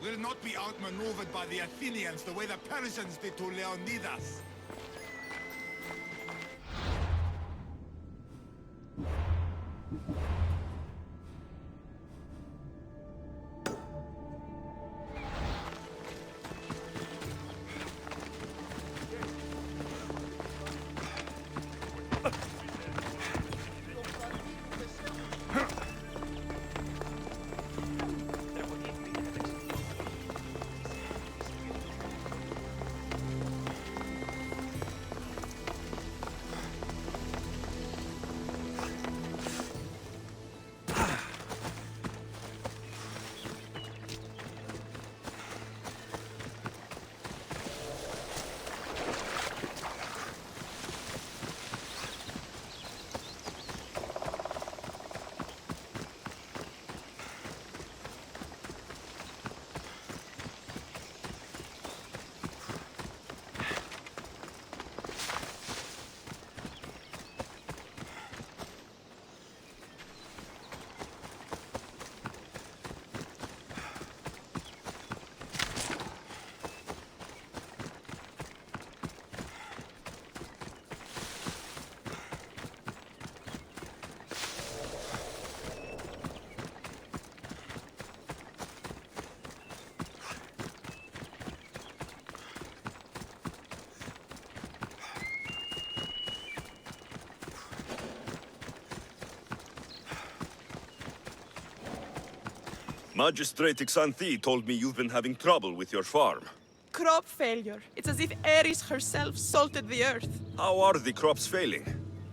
We'll not be outmaneuvered by the Athenians the way the Persians did to Leonidas. Magistrate Xanthi told me you've been having trouble with your farm. Crop failure. It's as if Ares herself salted the earth. How are the crops failing?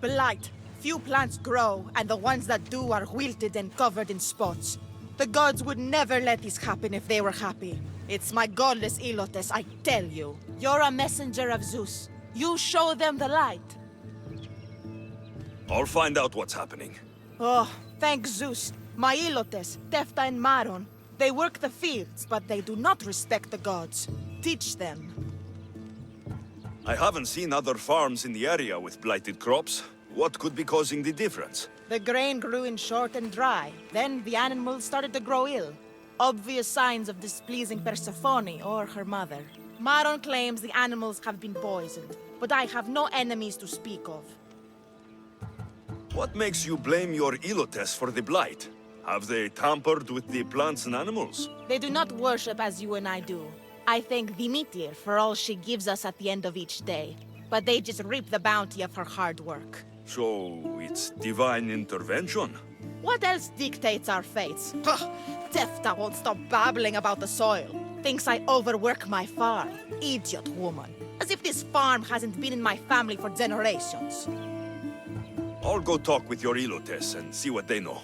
Blight. Few plants grow, and the ones that do are wilted and covered in spots. The gods would never let this happen if they were happy. It's my godless Ilotes, I tell you. You're a messenger of Zeus. You show them the light. I'll find out what's happening. Oh, thank Zeus. My Ilotes, Tefta and Maron, they work the fields, but they do not respect the gods. Teach them. I haven't seen other farms in the area with blighted crops. What could be causing the difference? The grain grew in short and dry. Then the animals started to grow ill. Obvious signs of displeasing Persephone or her mother. Maron claims the animals have been poisoned, but I have no enemies to speak of. What makes you blame your Ilotes for the blight? Have they tampered with the plants and animals? They do not worship as you and I do. I thank Demeter for all she gives us at the end of each day. But they just reap the bounty of her hard work. So, it's divine intervention? What else dictates our fates? Tefta won't stop babbling about the soil. Thinks I overwork my farm. Idiot woman. As if this farm hasn't been in my family for generations. I'll go talk with your Ilotes and see what they know.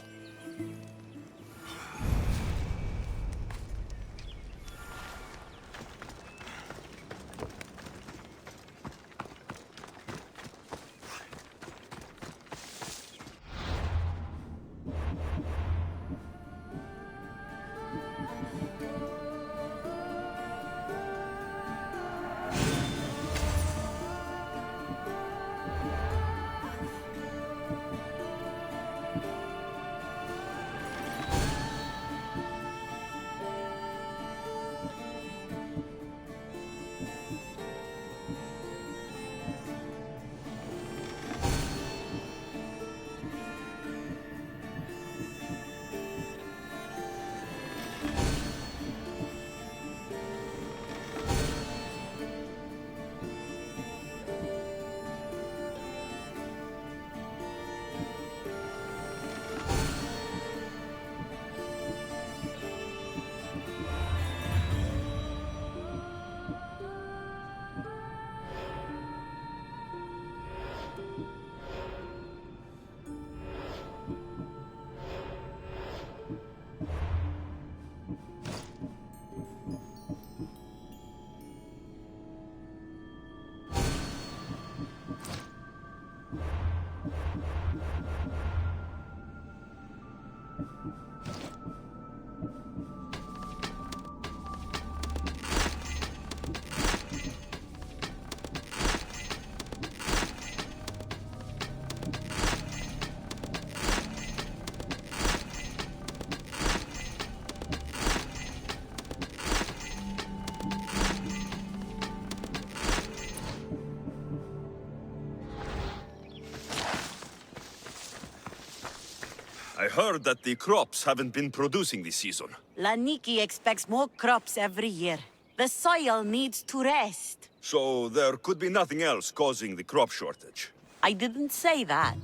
heard that the crops haven't been producing this season. Laniki expects more crops every year. The soil needs to rest. So there could be nothing else causing the crop shortage. I didn't say that.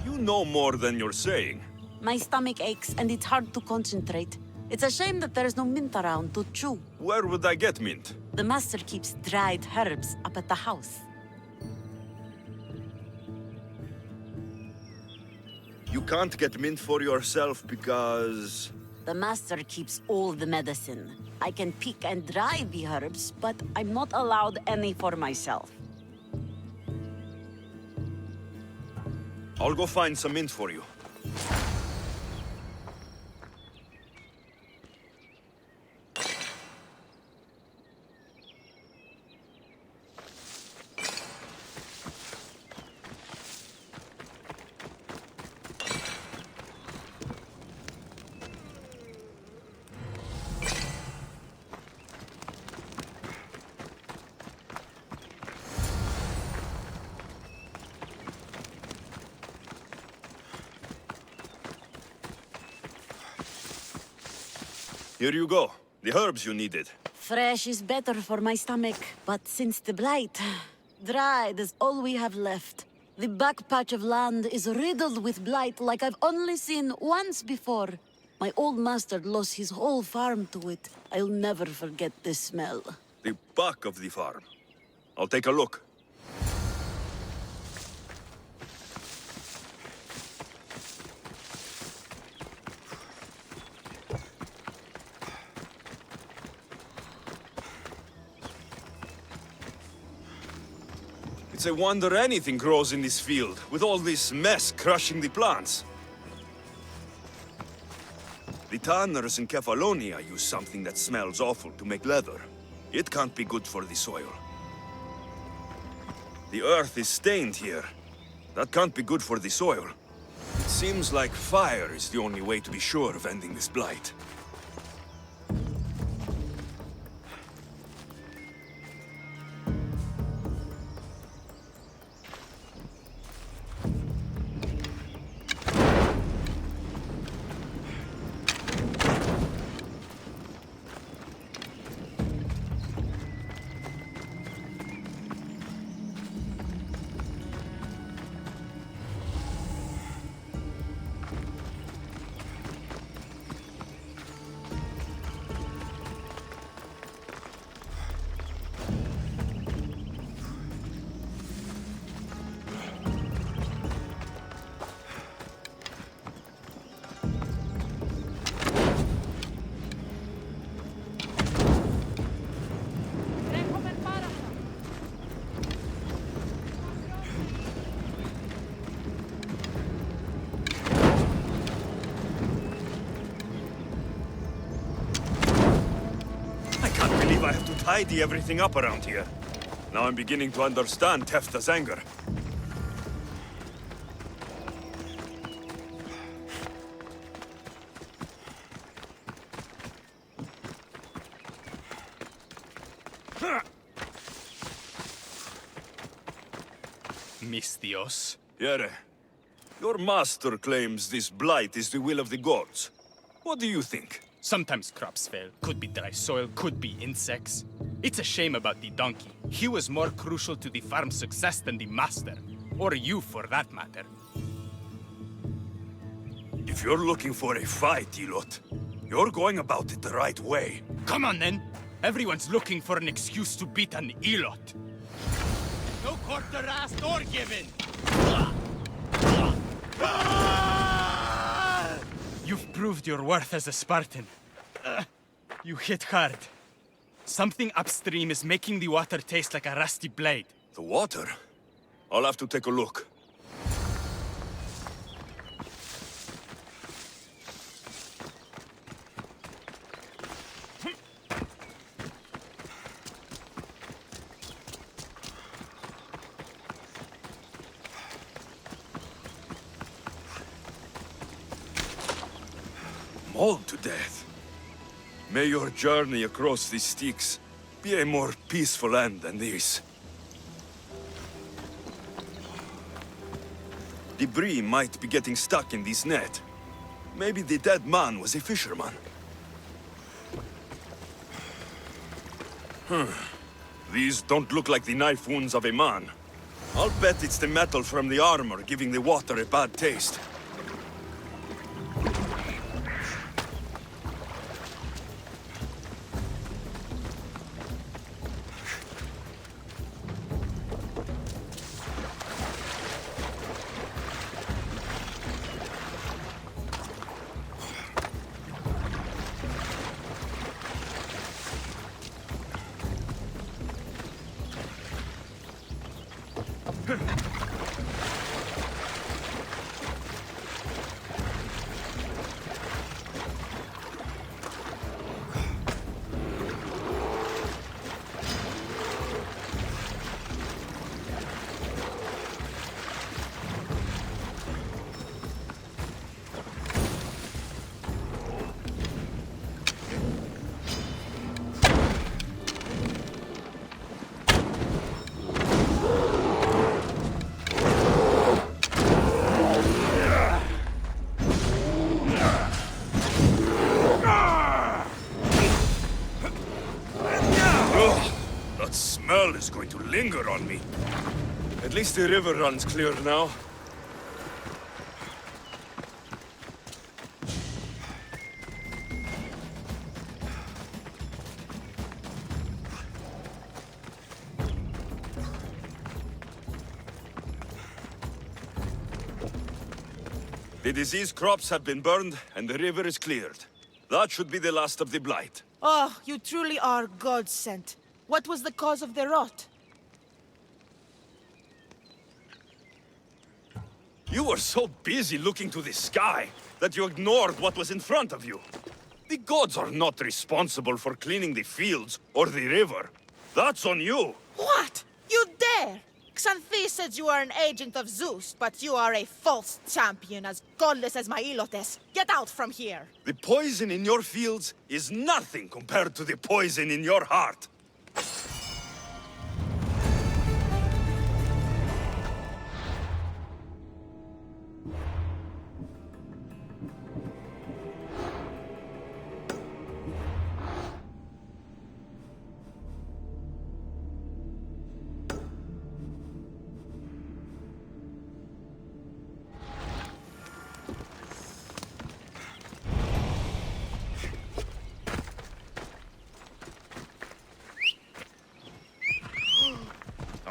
You know more than you're saying. My stomach aches and it's hard to concentrate. It's a shame that there's no mint around to chew. Where would I get mint? The master keeps dried herbs up at the house. You can't get mint for yourself because... The master keeps all the medicine. I can pick and dry the herbs, but I'm not allowed any for myself. I'll go find some mint for you. Here you go. The herbs you needed. Fresh is better for my stomach, but since the blight, dried is all we have left. The back patch of land is riddled with blight like I've only seen once before. My old master lost his whole farm to it. I'll never forget this smell. The back of the farm. I'll take a look. It's a wonder anything grows in this field, with all this mess crushing the plants. The tanners in Kefalonia use something that smells awful to make leather. It can't be good for the soil. The earth is stained here. That can't be good for the soil. It seems like fire is the only way to be sure of ending this blight. I have to tidy everything up around here. Now I'm beginning to understand Tefta's anger. Mistios. Yere, your master claims this blight is the will of the gods. What do you think? Sometimes crops fail. Could be dry soil, could be insects. It's a shame about the donkey. He was more crucial to the farm's success than the master. Or you, for that matter. If you're looking for a fight, Elot, you're going about it the right way. Come on, then! Everyone's looking for an excuse to beat an Elot. No quarter asked or given! You've proved your worth as a Spartan. You hit hard. Something upstream is making the water taste like a rusty blade. The water? I'll have to take a look. Mauled to death. May your journey across the Styx be a more peaceful end than this. Debris might be getting stuck in this net. Maybe the dead man was a fisherman. These don't look like the knife wounds of a man. I'll bet it's the metal from the armor giving the water a bad taste. Is going to linger on me. At least the river runs clear now. The diseased crops have been burned, and the river is cleared. That should be the last of the blight. Oh, you truly are God-sent. What was the cause of the rot? You were so busy looking to the sky that you ignored what was in front of you. The gods are not responsible for cleaning the fields or the river. That's on you. What? You dare? Xanthi says you are an agent of Zeus, but you are a false champion as godless as my Ilotes. Get out from here! The poison in your fields is nothing compared to the poison in your heart.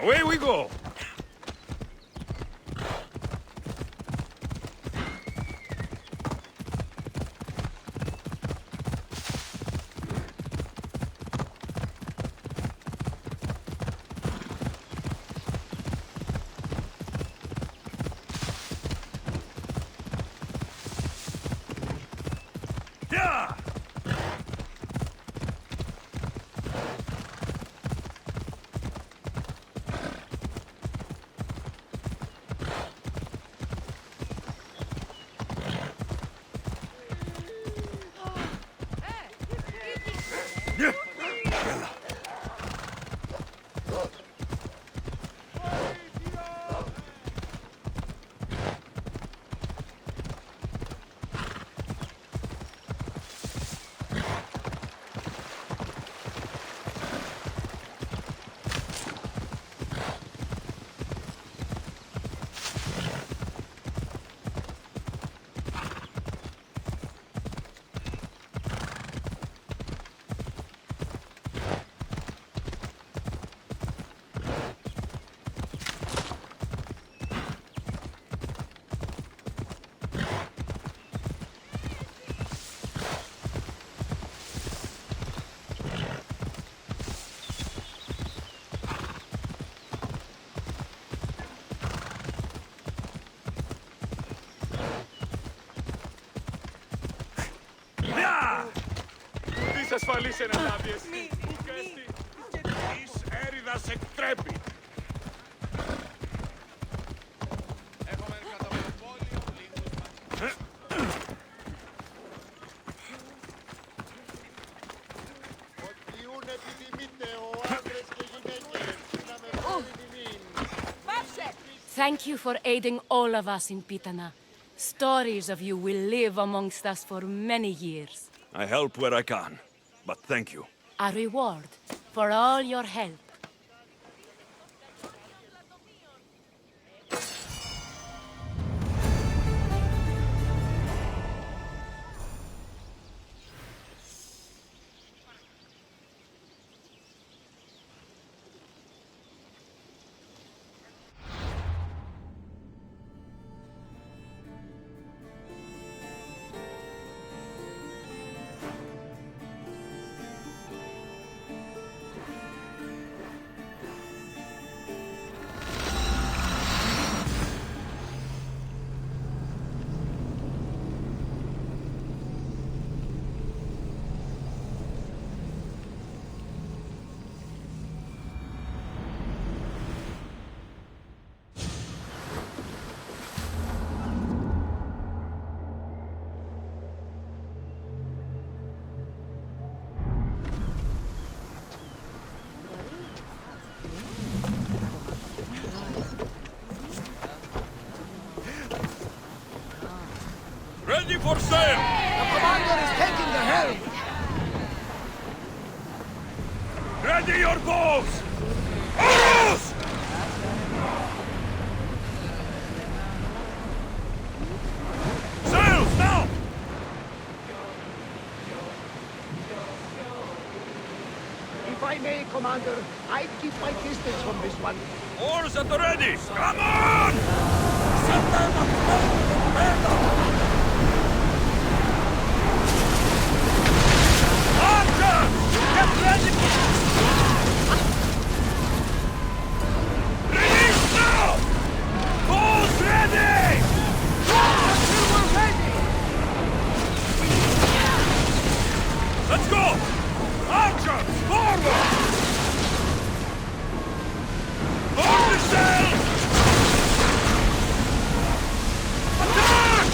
Away we go! Yeah! Ασφαλής εναντάβιες. Της έρηδας εκτρέπει. Έχουμε κατά μονοπόλιο λίγους μας. Οτιούν επιθυμείτε ο άντρες και γυναίκες να με βάλει τιμήν. Πάψε! Thank you for aiding all of us in Pitana. Stories of you will live amongst us for many years. I help where I can, but thank you. A reward for all your help. Ready for sail! The commander is taking the helm! Ready your bows! Arrows! Sails now! If I may, Commander, I'd keep my distance from this one. Oars at the ready! Come on! Archers! Get ready! Release now! Bows ready! Until we're ready! Let's go! Archers, forward! Hold the sails! Attack!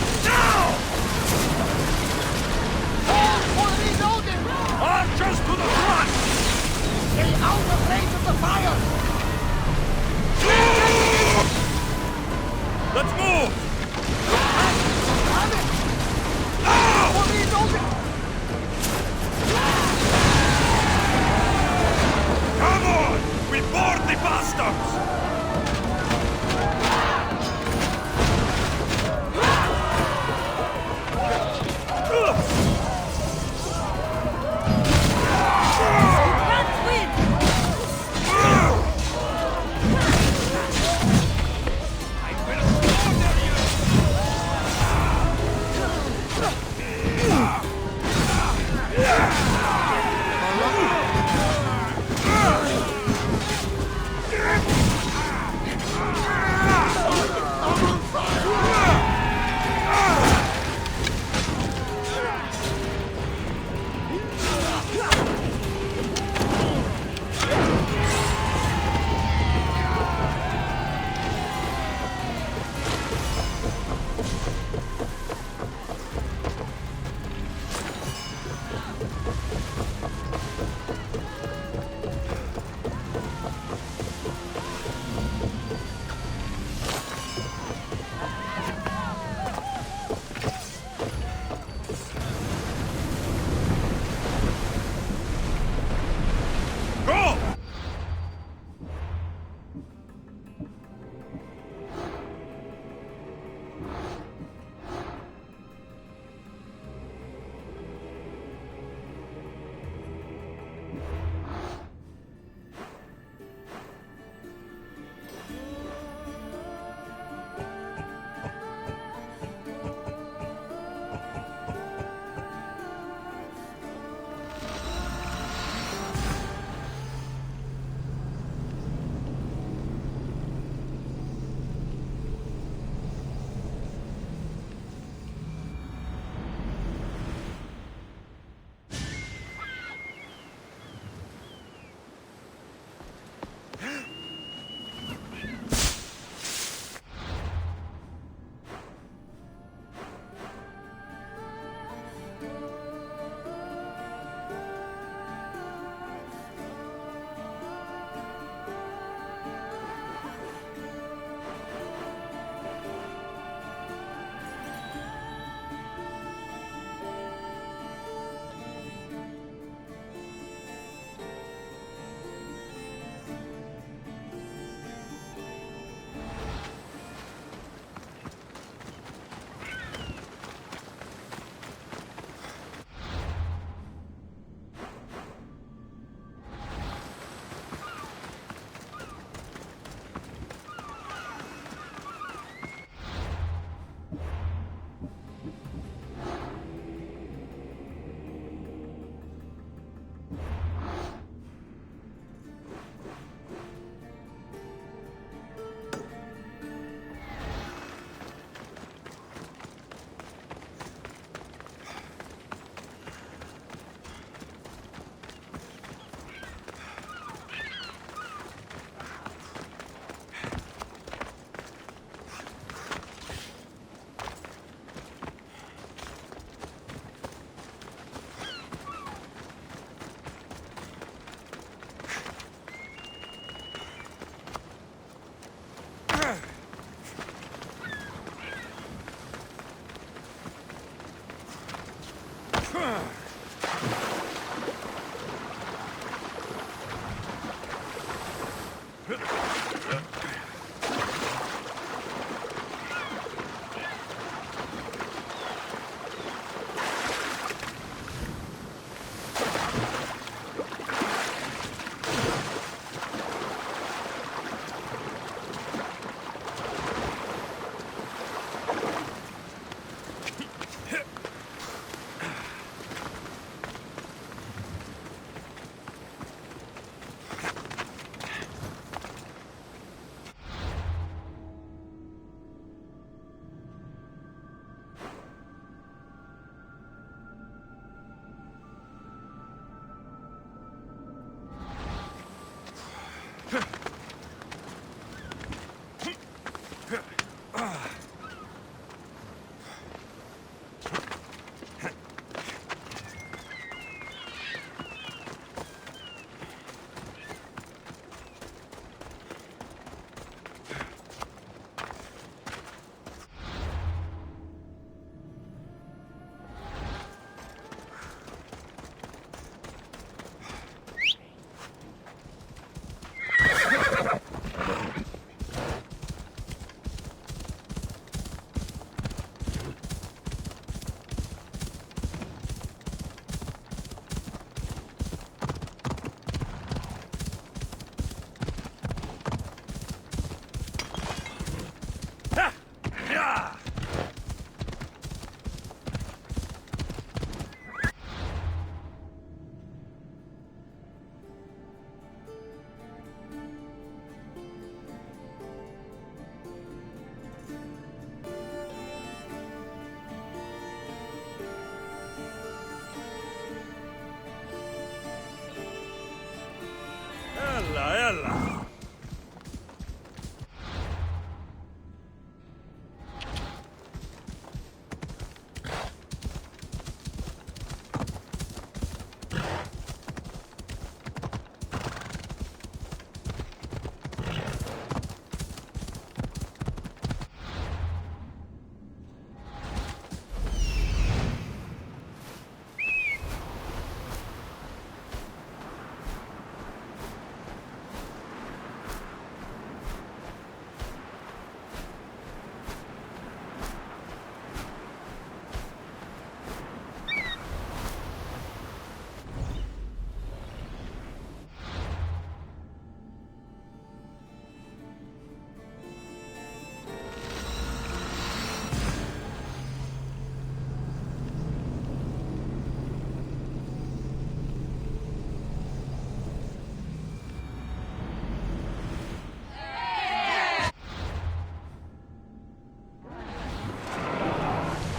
Layla!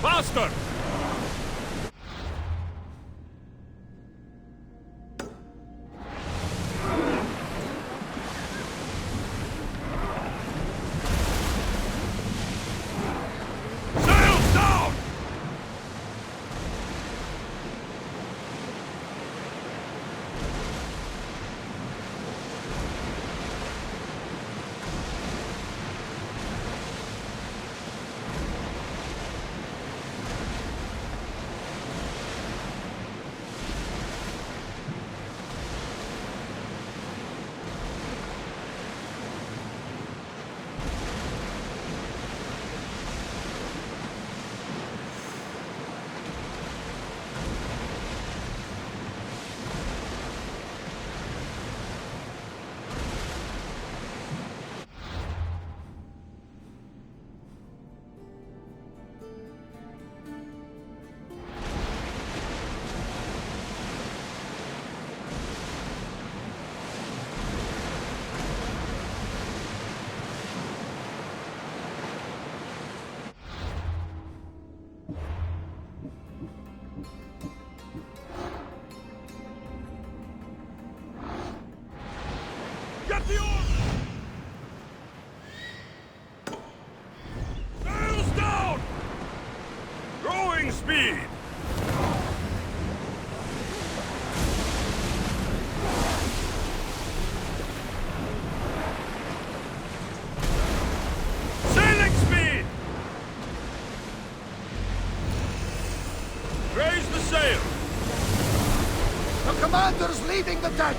Faster! Sails down! Get the order! Sails down! Growing speed! Sailing speed! Raise the sail! The commander's leading the deck!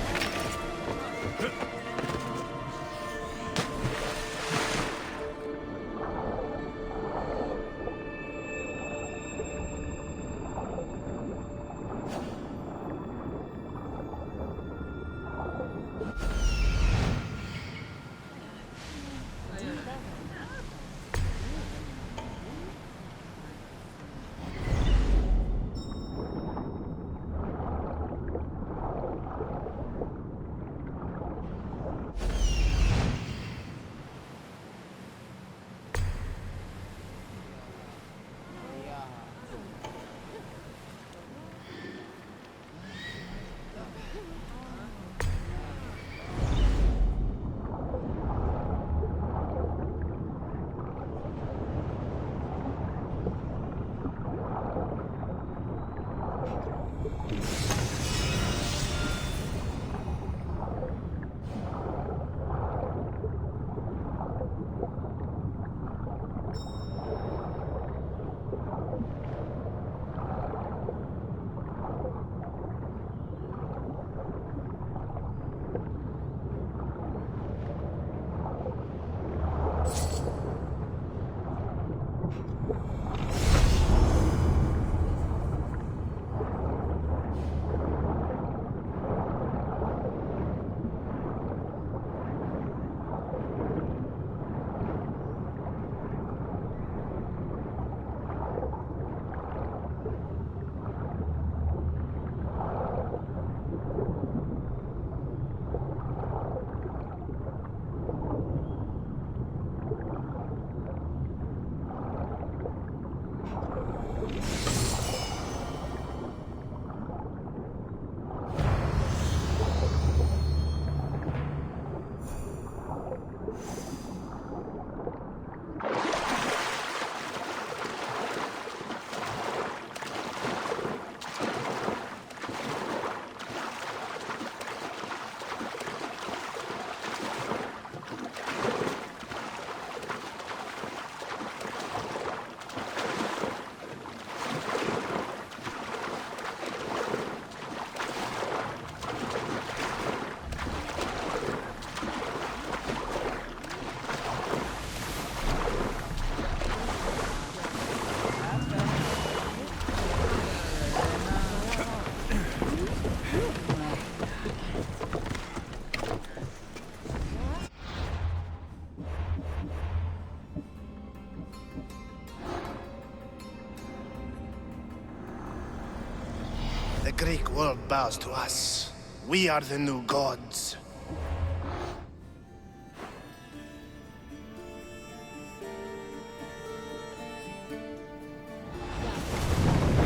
The Greek world bows to us. We are the new gods.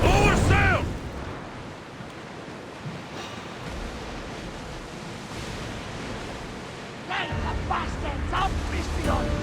Lower sail! Let the bastards up, Christians!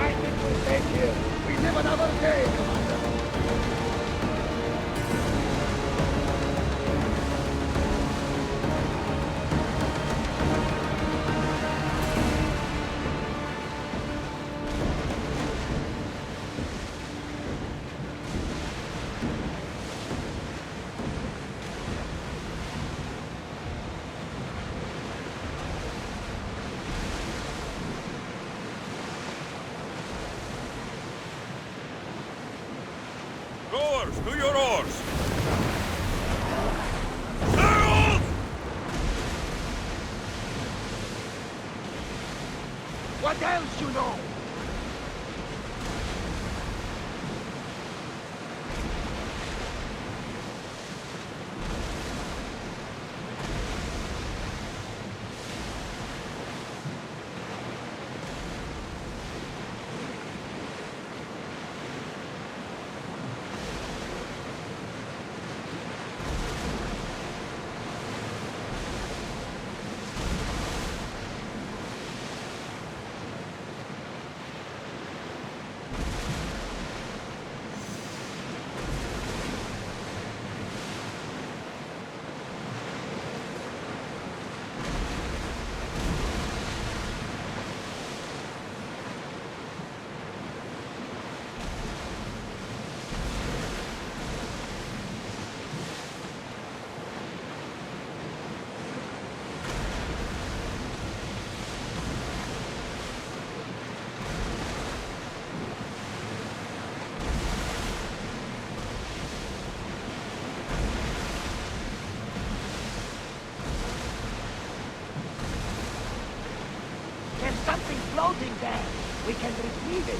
I think we'll stay here. We live another day, Commander. Rowers, to your oars! Sails! What else you know? There's something floating there. We can retrieve it.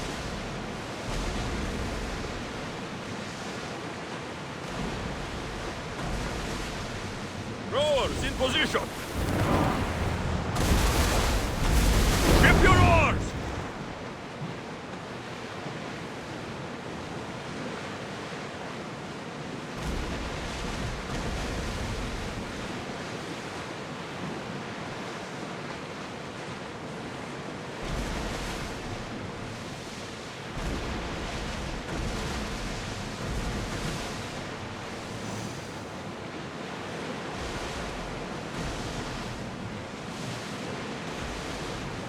Rowers, in position! Ship your oars!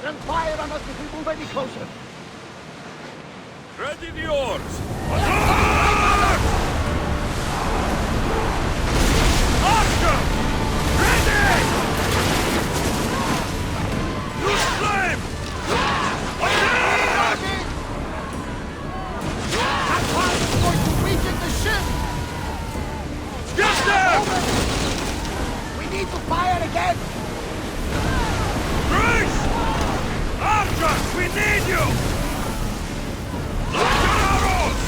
They'll fire on us if we move any closer. Ready the oars! Attack! Archer! Ready! Use flame! Attack! That fire is going to weaken the ship! Get them! We need to fire again! Brace! Archers, we need you! Look your arrows!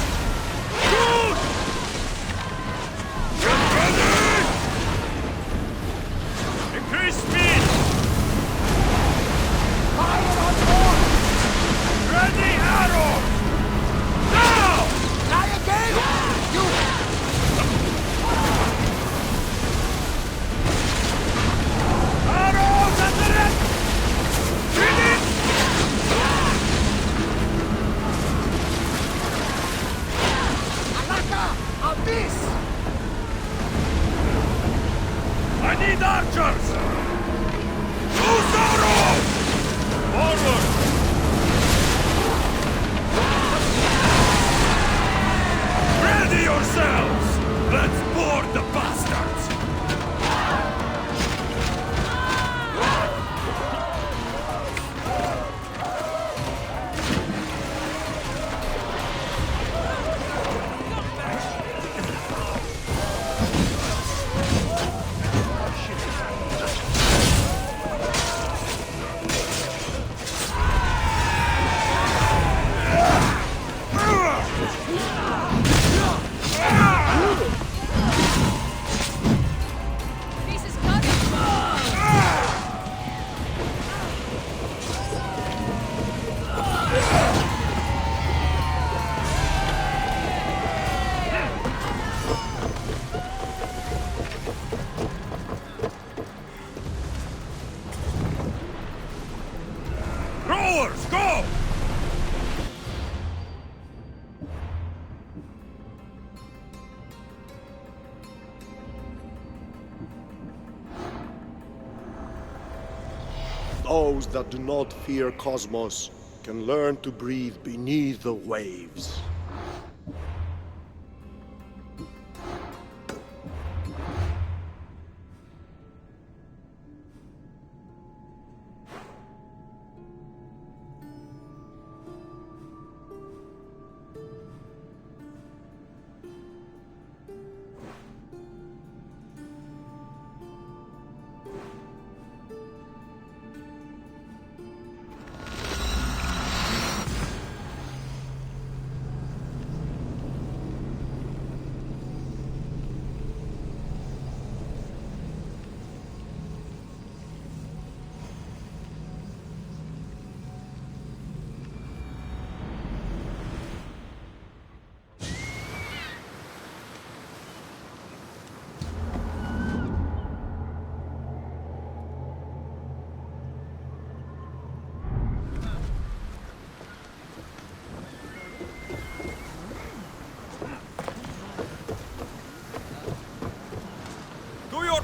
yours! Go! Those that do not fear Cosmos can learn to breathe beneath the waves.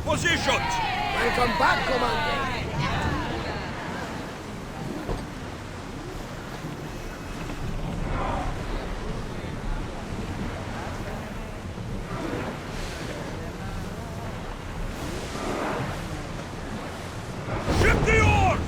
Positions! Welcome back, Commander. Ship the oars!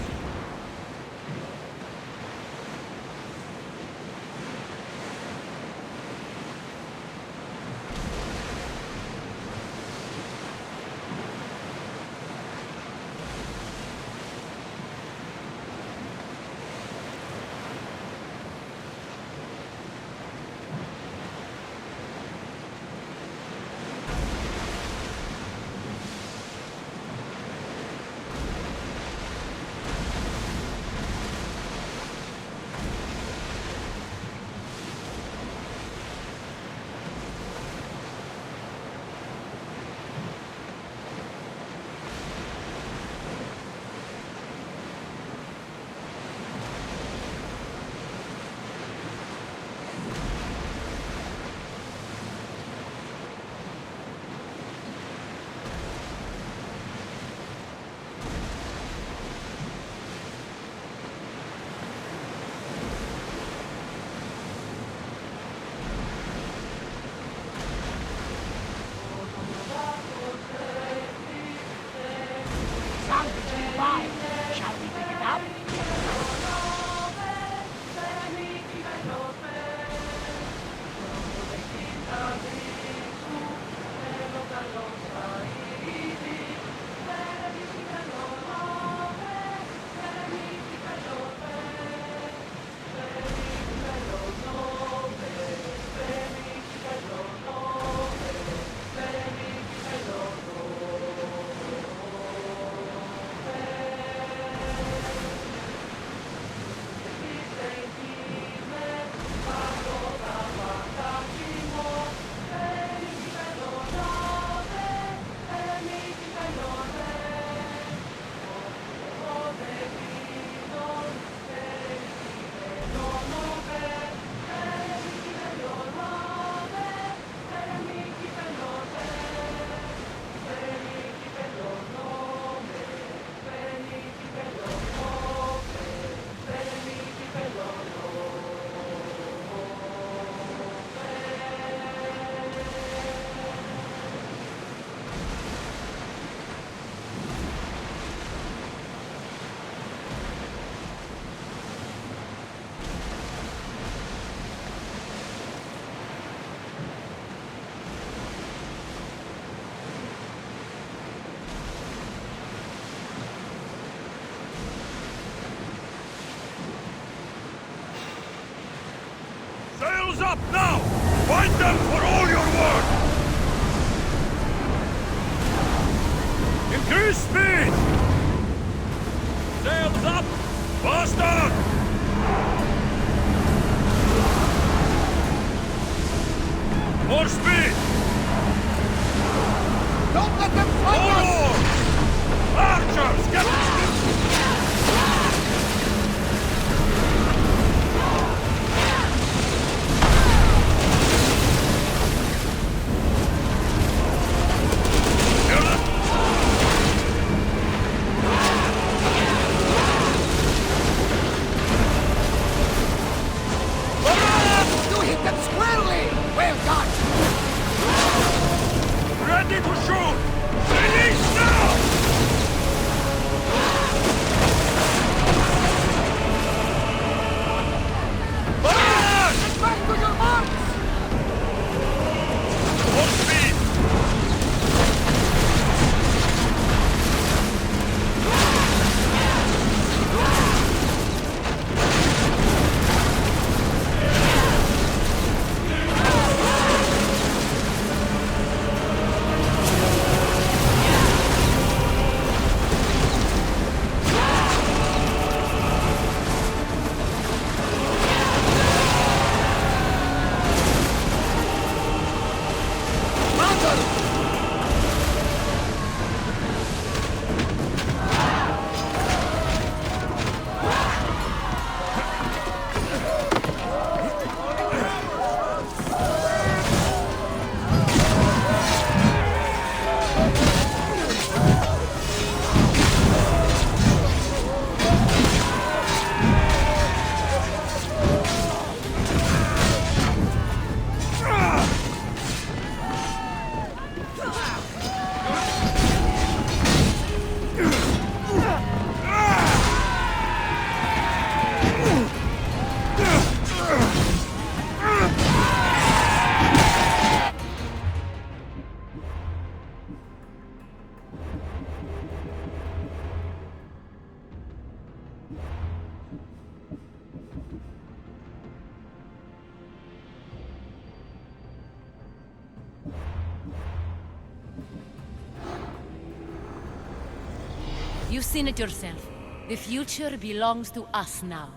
Shall we pick it up? Sails up now! Find them for all your work! Increase speed! Sails up! Faster! More speed! Don't let them fight us! Archers, get You've seen it yourself. The future belongs to us now.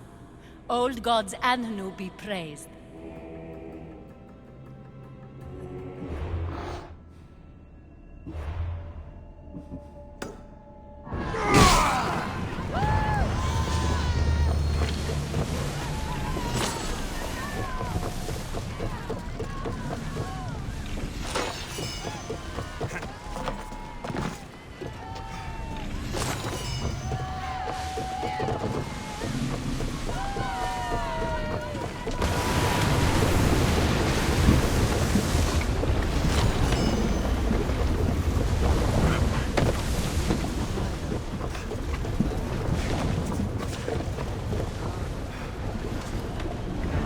Old gods and new be praised.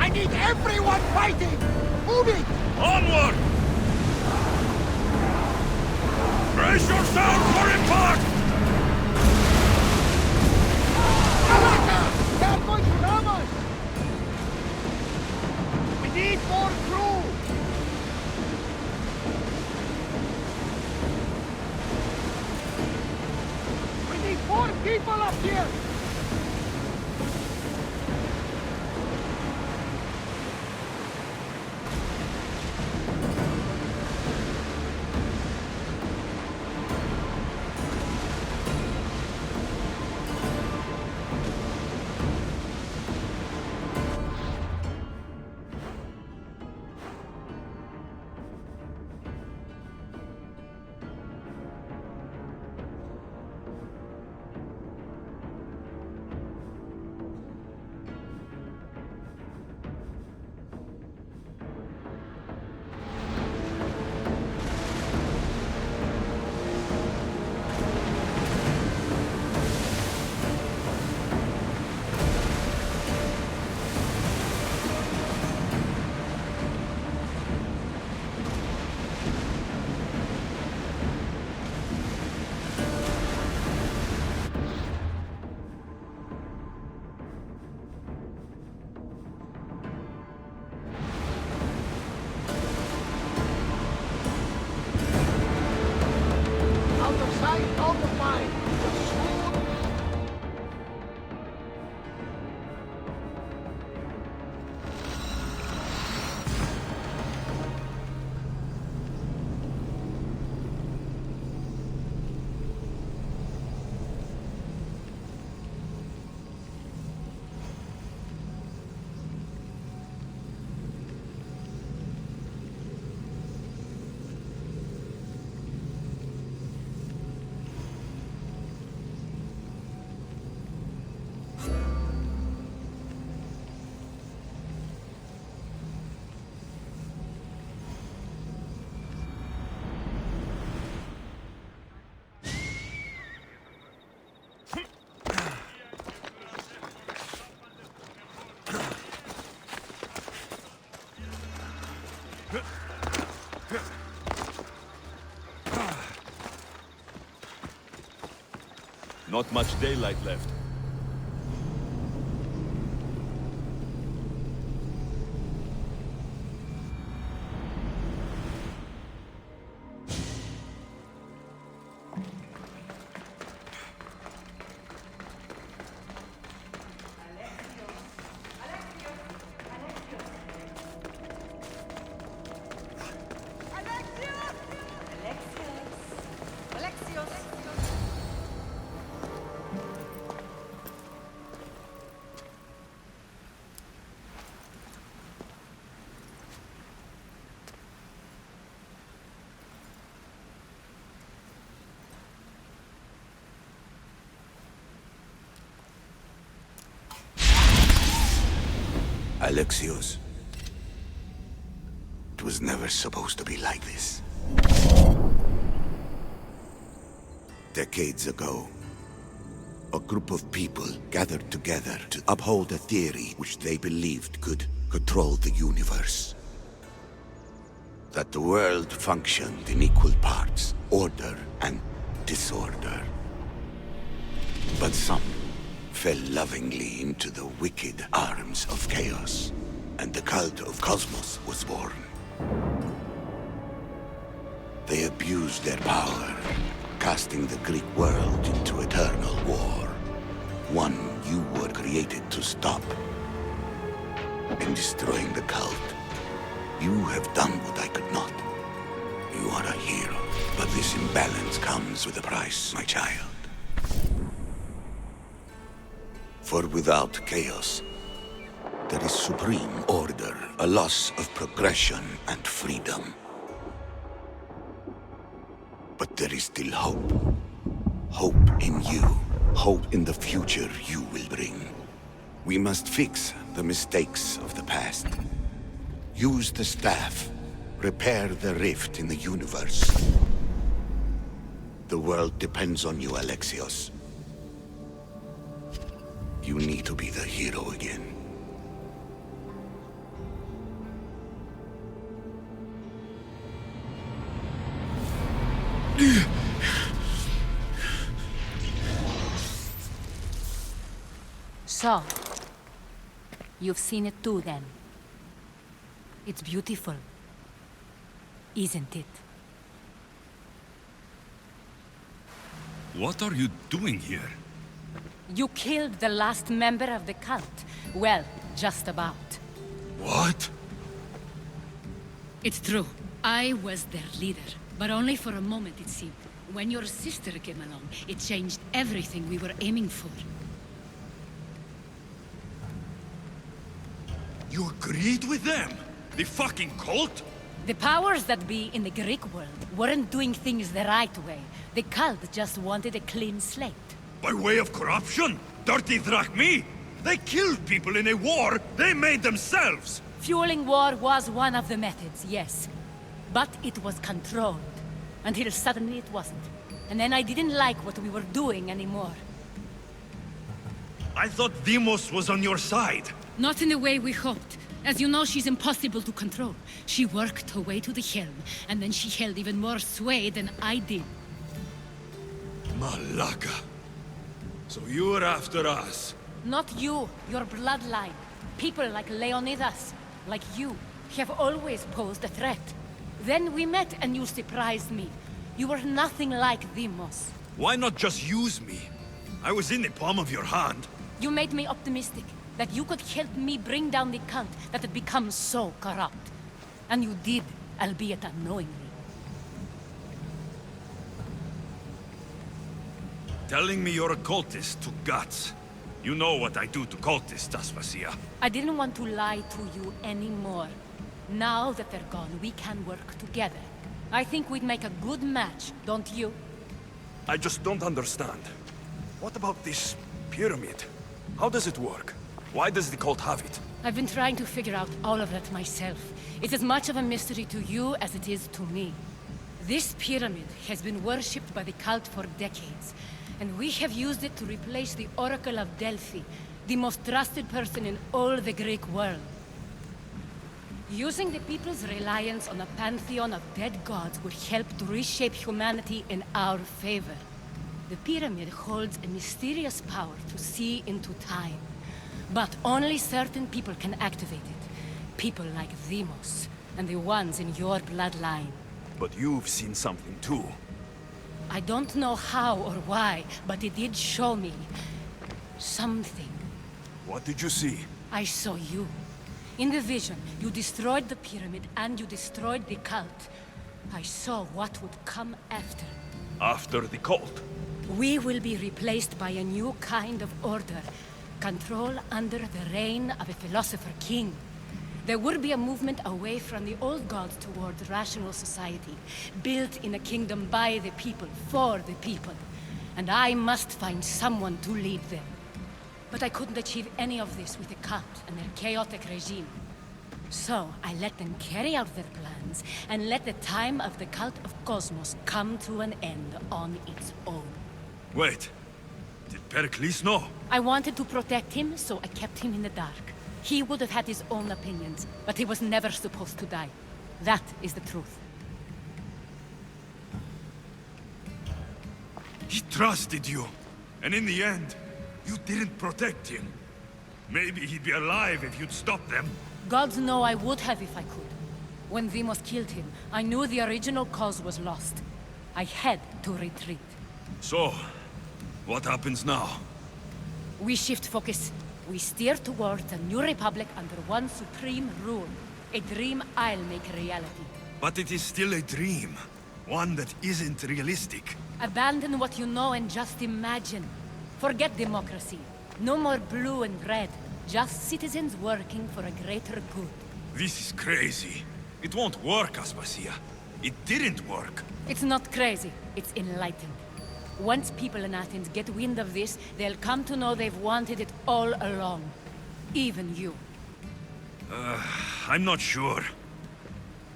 I need everyone fighting! Moving! Onward! Brace yourself for impact! Alaka! They're going to ram us! We need more crew! We need more people up here! Out of sight, out of mind! Soon Not much daylight left. Alexios. It was never supposed to be like this. Decades ago, a group of people gathered together to uphold a theory which they believed could control the universe. That the world functioned in equal parts, order and disorder. But some fell lovingly into the wicked arms of chaos, and the Cult of Kosmos was born. They abused their power casting the Greek world into eternal war. One you were created to stop. In destroying the cult, you have done what I could not. You are a hero, but this imbalance comes with a price, my child. For without chaos, there is supreme order, a loss of progression and freedom. But there is still hope. Hope in you. Hope in the future you will bring. We must fix the mistakes of the past. Use the staff. Repair the rift in the universe. The world depends on you, Alexios. You need to be the hero again. So, you've seen it too, then. It's beautiful, isn't it? What are you doing here? You killed the last member of the cult. Well, just about. What? It's true. I was their leader, but only for a moment, it seemed. When your sister came along, it changed everything we were aiming for. You agreed with them? The fucking cult? The powers that be in the Greek world weren't doing things the right way. The cult just wanted a clean slate. By way of corruption? Dirty drachmi? They killed people in a war they made themselves! Fueling war was one of the methods, yes. But it was controlled. Until suddenly it wasn't. And then I didn't like what we were doing anymore. I thought Deimos was on your side. Not in the way we hoped. As you know, she's impossible to control. She worked her way to the helm, and then she held even more sway than I did. Malaka. So you were after us? Not you, your bloodline. People like Leonidas, like you, have always posed a threat. Then we met and you surprised me. You were nothing like Deimos. Why not just use me? I was in the palm of your hand. You made me optimistic that you could help me bring down the cult that had become so corrupt. And you did, albeit unknowingly. Telling me you're a cultist took guts. You know what I do to cultists, Aspasia. I didn't want to lie to you anymore. Now that they're gone, we can work together. I think we'd make a good match, don't you? I just don't understand. What about this pyramid? How does it work? Why does the cult have it? I've been trying to figure out all of that myself. It's as much of a mystery to you as it is to me. This pyramid has been worshipped by the cult for decades, and we have used it to replace the Oracle of Delphi, the most trusted person in all the Greek world. Using the people's reliance on a pantheon of dead gods would help to reshape humanity in our favor. The pyramid holds a mysterious power to see into time. But only certain people can activate it. People like Deimos, and the ones in your bloodline. But you've seen something too. I don't know how or why, but it did show me something. What did you see? I saw you. In the vision, you destroyed the pyramid and you destroyed the cult. I saw what would come after. After the cult? We will be replaced by a new kind of order. Control under the reign of a philosopher king. There would be a movement away from the old gods toward rational society, built in a kingdom by the people, for the people. And I must find someone to lead them. But I couldn't achieve any of this with the cult and their chaotic regime. So I let them carry out their plans, and let the time of the Cult of Kosmos come to an end on its own. Wait, did Pericles know? I wanted to protect him, so I kept him in the dark. He would have had his own opinions, but he was never supposed to die. That is the truth. He trusted you, and in the end, you didn't protect him. Maybe he'd be alive if you'd stopped them. Gods know I would have if I could. When Deimos killed him, I knew the original cause was lost. I had to retreat. So, what happens now? We shift focus. We steer towards a new republic under one supreme rule. A dream I'll make a reality. But it is still a dream. One that isn't realistic. Abandon what you know and just imagine. Forget democracy. No more blue and red. Just citizens working for a greater good. This is crazy. It won't work, Aspasia. It didn't work. It's not crazy. It's enlightened. Once people in Athens get wind of this, they'll come to know they've wanted it all along. Even you. I'm not sure.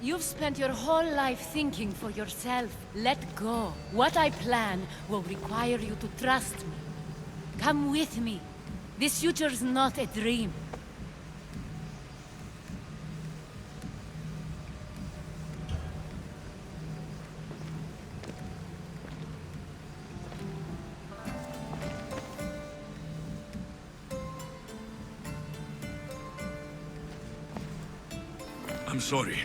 You've spent your whole life thinking for yourself. Let go. What I plan will require you to trust me. Come with me. This future's not a dream. I'm sorry.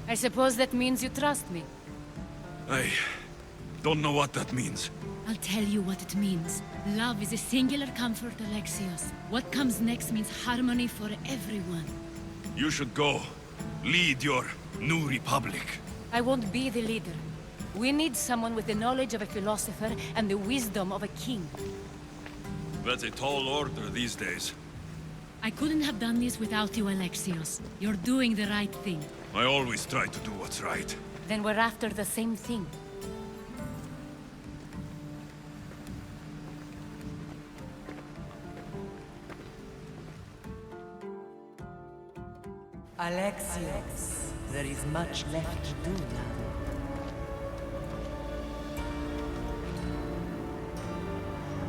I suppose that means you trust me. I don't know what that means. I'll tell you what it means. Love is a singular comfort, Alexios. What comes next means harmony for everyone. You should go. Lead your new republic. I won't be the leader. We need someone with the knowledge of a philosopher and the wisdom of a king. That's a tall order these days. I couldn't have done this without you, Alexios. You're doing the right thing. I always try to do what's right. Then we're after the same thing. Alexios, there is much left to do now.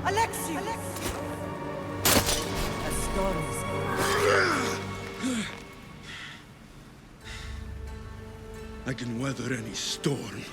Alexios! A storm is I can weather any storm.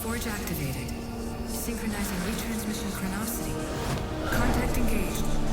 Forge activated. Synchronizing retransmission chronicity. Contact engaged.